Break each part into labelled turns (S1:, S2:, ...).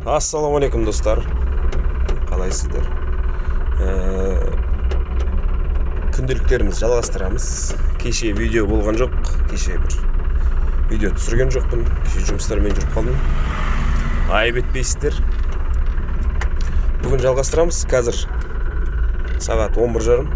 S1: Ассалаумалейкум достар. Қалайсыздар? Күнделіктеріміз жалғастырамыз. Кеше видео болған жоқ. Кеше бір видео түсірген жоқпын. Кеше жұмыстармен жүріп қалдым. Айып етпейсіздер. Бүгін жалғастырамыз. Қазір сағат 11:30.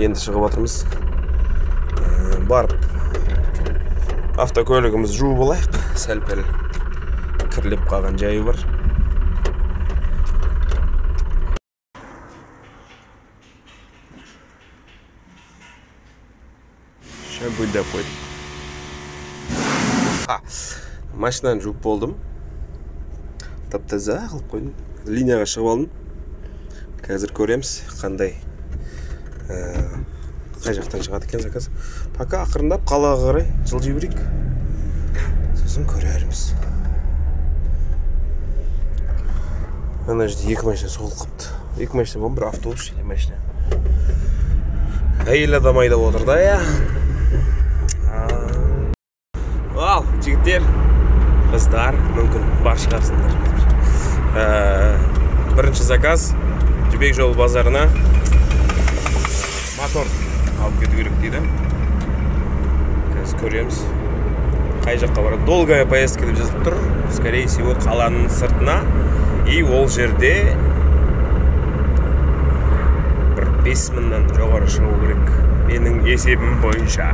S1: Енді шығып жатырмыз. Барып автокөлігіміз жуып алайық. Сәл-пәл кірлеп қалған жайы бар. Шампуньдап қойдым. Машинаны жуып болдым. Тап-таза қылып қойдым. Линияға шығып алдым. Қазір көреміз қандай қай жақтан шығады екен заказ. Пока ақырындап қалаға қарай жылжи берейік. Сосын көрерміз. Ана жерде екі машина соғылып. Екі машина болған, бір автобус және машина. Әйел адам айдап отыр да, я. Ал, жігіттер, қыздар, мүмкін бар шығарсыңдар. Бірінші заказ Жібек жолы базарына мотор алып кету керек дейді. Қазір көреміз. Қай жаққа барады? Долгая поездка деп жазып тұр. Скорее всего, қаланың сыртына. И ол жерде бір 5000-нан жоғары шығу керек. Менің есебім бойынша.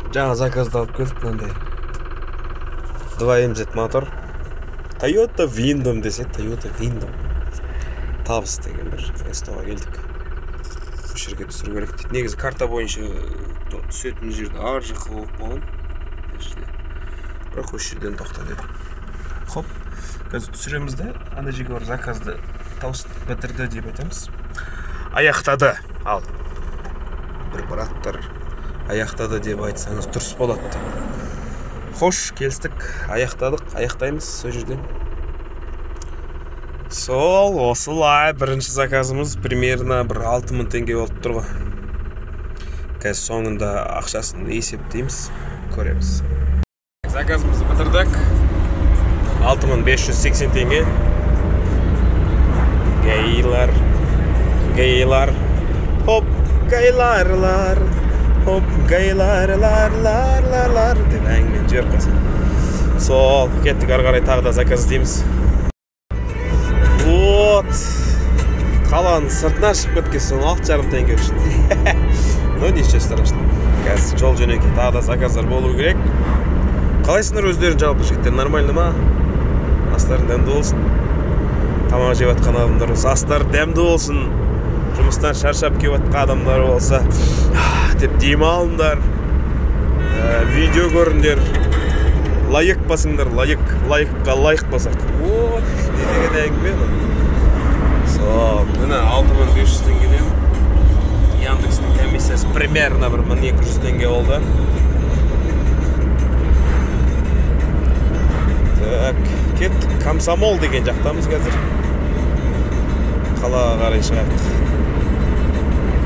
S1: Жаңа заказды алып келдік мынандай 2MZ мотор. Toyota Windom десе, Toyota Windom. Табыс деген бір эстоға келдік. Бұл жерге түсіру керек дейді. Негізі карта бойынша түсетін жерді ар жаққа болып болған. Бірақ осы жерден тоқта деді. Хоп, қазір түсіреміз де, ана жерге бар заказды тауысып бітірді деп айтамыз. Аяқтады. Ал. Бір браттар аяқтады деп айтсаңыз дұрыс болады. Хош, келістік. Аяқтадық, аяқтаймыз сол жерден. Сол, осылай бірінші заказымыз примерно бір 6000 теңге болып тұрғы. Қазір соңында ақшасын есептейміз, көреміз. Заказымызды бітірдік. 6580 теңге. Гейлар. Хоп, гейларлар. Хоп, гейларлар. Деп әңгімен жер қасы. Сол, кеттік ары қарай тағы да заказ дейміз. Вот. Қаланың сыртына шығып кеткен соң 6,5 теңге үшін. Ну, неше страшно. Қазір жол жөнекей тағы да заказдар болу керек. Қалайсыңдар өздерің жалпы жігіттер, нормально ма? Астарың дәмді болсын. Тамақ жеп жатқан адамдар болса, астар дәмді болсын. Жұмыстан шаршап келіп жатқан адамдар болса, деп демалыңдар. Видео көріңдер. Лайық басыңдар, лайыққа лайық басақ. Вот, не деген әңгіме. Сол, міне 6500 теңгеден Яндекстің комиссиясы примерно бір 1200 теңге болды. Так, кеттік. Комсомол деген жақтамыз қазір. Қалаға қарай шығайық.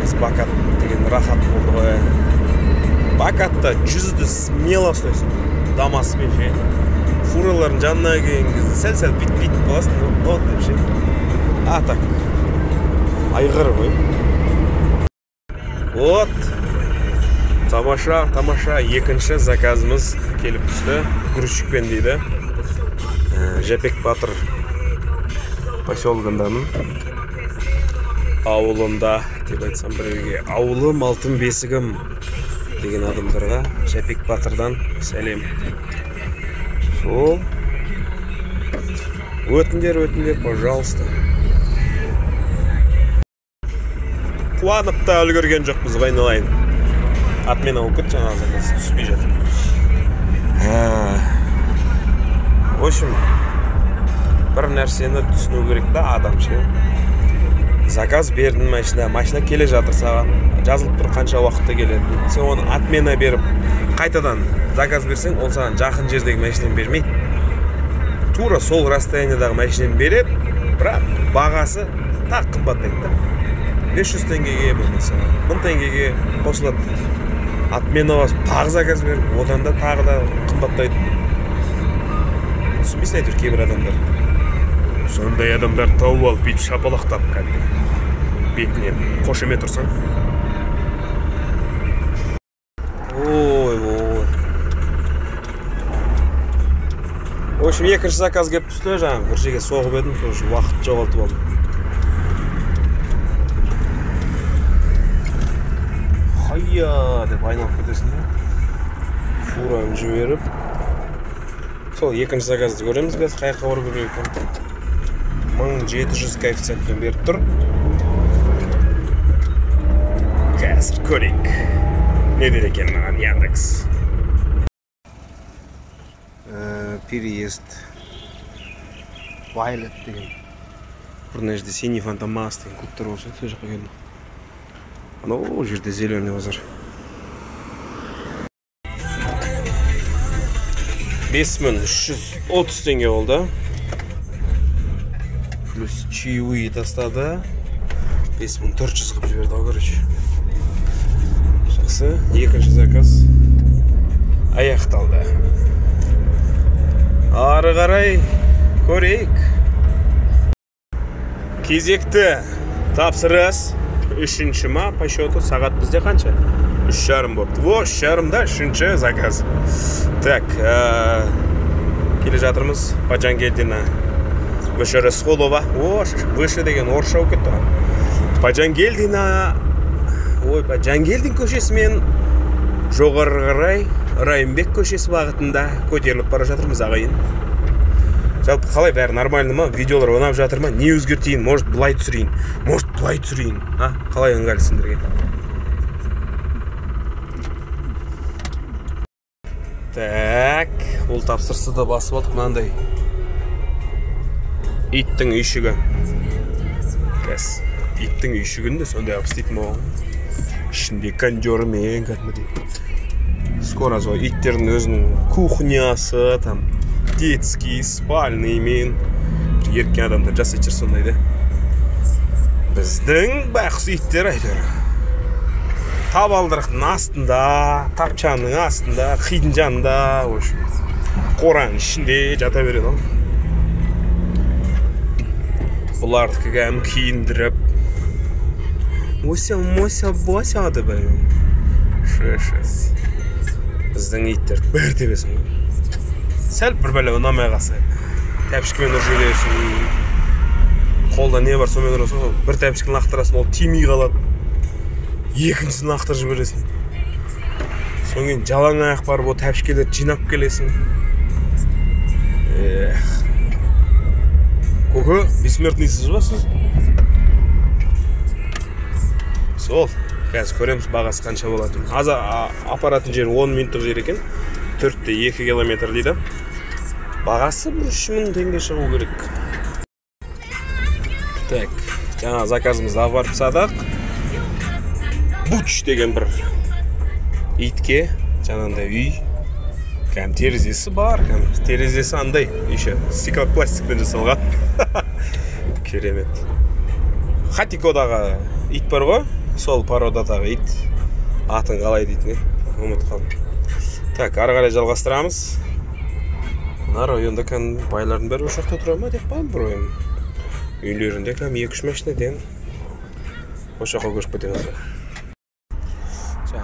S1: Қазір Бакат деген рахат болды ғой. Бакатта 100-ді смело ұстайсың. Дамаспен ше. Фуралардың жанына келген кезде сәл-сәл бит-бит боласың. Вот деп ше. А так. Айғыр ғой. Вот. Тамаша. Екінші заказымыз келіп түсті. Грузчикпен дейді. Жапек Батыр поселогынданың ауылында деп айтсам бірге. Ауылым, алтын бесігім деген адамдарға Жапек Батырдан сәлем. Сол. Өтіндер, пожалуйста. Қуанып та үлгерген жоқпыз, айналайын. Атмен алып кет, жаңа заказ түспей жатыр. В общем, бір нәрсені түсіну керек та адам ше. Заказ бердің машина келе жатыр саған. Жазылып тұр қанша уақытта келеді. Сен оны отмена беріп, қайтадан заказ берсең, ол саған жақын жердегі машинаны бермейді. Тура сол расстояниедағы машинаны береді, бірақ бағасы тақ қымбаттайды. 500 теңгеге болмаса 1000 теңгеге қосылады. отмена басып тағы заказ беріп, одан да тағы да қымбаттайды. Түсінбейсің әйтеуір кейбір адамдар. Сондай адамдар тауып алып, бүйтіп шапалақтап кәдімгі бетінен қошемет тұрсаң. Ой. В общем, екінші заказ келіп түсті, жаңа бір жерге соғып едім, тоже уақыт жоғалтып алдым. Хайя деп айналып кетесің де. Фураны жіберіп. Сол екінші заказды көреміз қазір, қай жаққа бару керек екен. 1700 коэффициентпен беріп тұр. Қазір көрейік. Не дер екен маған Яндекс? Переезд Вайлет деген. Бұрын жерде синий фантомас деген клубтар болса, сол жаққа келдім. Анау жерде зеленый базар. 5330 теңге болды. Плюс чаевые тастады. 5400 қып жіберді, короче. Жақсы, екінші заказ аяқталды. Ары қарай көрейік. Кезекті тапсырыс 3-ші ма по счету, сағат бізде қанша? 3:30 болыпты. 3:30-да 3-ші заказ. Так, келе жатырмыз по Жангелдина. Выше Рысқұлова. Выше деген орысша болып кетті. По Жангелдина. Ой, по Жангелдин көшесімен жоғары қарай Райымбек көшесі бағытында көтеріліп бара жатырмыз ағайын. Жалпы қалай, бәрі нормально ма? Видеолар ұнап жатыр ма? Не өзгертейін? Может, былай түсірейін? Может, былай түсірейін? Қалай ыңғайлы сендерге? Так, ол тапсырысты да басып алдық мынандай. Иттің үйшігі. Кәс, иттің үйшігінде сондай ақ істейтін болған. Ішінде кондеры мен кәдімгідей. Скоро сол иттердің өзінің кухнясы, там детский, спальный мен еркен адамдар жасайды жүр сондайды. Біздің бақсы иттер әйтеуір. Табалдырықтың астында, тапчаның астында, қидың жанында, қораның ішінде жата береді. Бұлардікі кәм киіндіріп. Мося деп бәйім. Шешес. Біздің иттер бәр тебесің. Сәл бір бәлі ұнамай қалса. Тәпішкімен ұржелесің. Қолда не бар сонымен ұрасың. Бір тәпішкін лақтырасын, ол тимей қалады. Екіншісін лақтырып жібересің. Соң кейін жалаң аяқ барып, ол тәпішкелерді жинап келесің. Көке, бессмертныйсыз ба сіз? Сол, қазір көреміз бағасы қанша болады. Аза апаратын жер 10 минуттық жер екен. 4-те 2 километр дейді. Бағасы 3000 теңге шығу керек. Так, жаңа заказымызды апарып садақ. Буч деген бір итке жаңағындай үй. Кәм терезесі бар, кәм терезесі андай, еще стеклопластиктен жасалған. Керемет. Хатикодағы ит бар ғой, сол породадағы ит. Атын қалай дейтін, ұмытып қалдым. Так, ары қарай жалғастырамыз. Мына районда кәм байлардың бәрі ошақта тұра ма деп қойым бір ойым. Үйлерінде кәм 2-3 машинаден ошаққа көшіп кетеміз.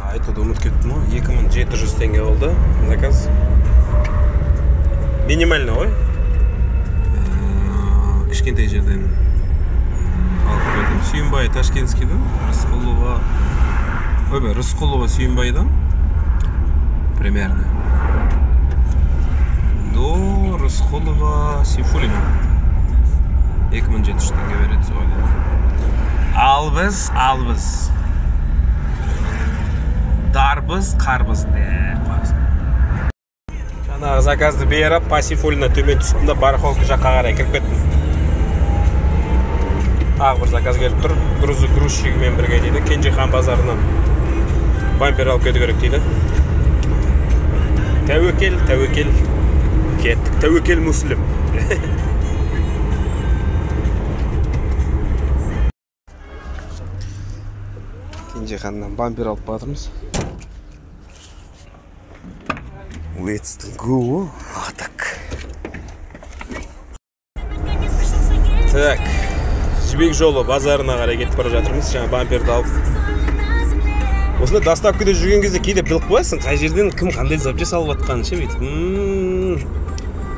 S1: Айтуды ұмыт кеттім ғой, 2700 теңге болды заказ. Минимально ғой. Кішкентай жерден алып келдім. Сүйінбай Ташкентскийдің Рысқұлова Сүйінбайдан примерно до Рысқұлова Сейфуллина 2700 теңге береді соға. Албыз. Дарбыз, қарбыз деп қойсын. Жаңағы заказды беріп, Пасифулина төмен түстімді барахолка жаққа қарай кіріп кеттім. Тағы бір заказ келіп тұр. Грузчигімен бірге дейді. Кенжехан базарынан бампер алып кету керек дейді. Тәуекел. Кеттік. Тәуекел Муслим. Кенжеханнан бампер алып батырмыз. Let's go. Так. Так. Жібек жолы базарына қарай кетіп бара жатырмыз. Жаңа бамперді алып. Осында доставкада жүрген кезде кейде біліп қоясың, қай жерден кім қандай запчасть салып жатқанын ше бүйтіп.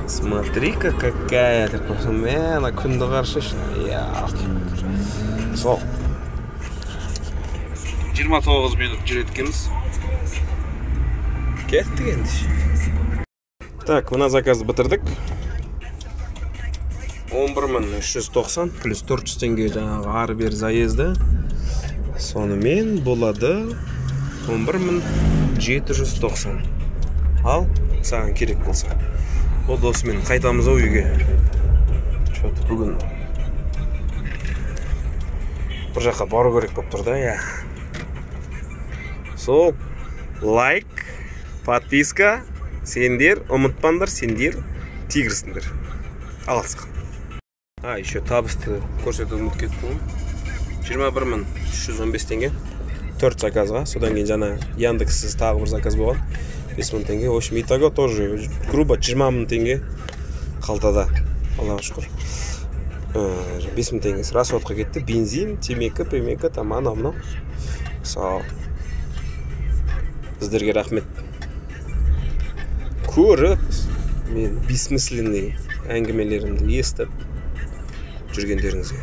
S1: Смотри-ка какая, деп қойсам, ана күнді қаршы шын. Сол. 29 минут жүреткенбіз. Кеттік енді. Так, мына заказды бітірдік. 11.390 плюс 400 теңге жаңағы ары-бері заезді. Сонымен болады 11.790. Ал, саған керек болса. Ол досымен қайтамыз үйге. Что-то бүгін бір жаққа бару керек болып тұр да, я. Сол, лайк, подписка, сендер, ұмытпаңдар, сендер тигрсіңдер. Алысқа. Еще табысты көрсетіп ұмыт кетті. 21.315 теңге. 4 заказға. Содан кейін жаңа Яндексіз тағы бір заказ болған. 5.000 теңге. В общем, итого тоже грубо 20.000 теңге қалтада. Аллаға шүкір. 5.000 теңгесі расходқа кетті. Бензин, темекі, там анау. Сау. Сіздерге рахмет. Көріп, мен бессмысленный әңгімелерімді естіп жүргендеріңізге.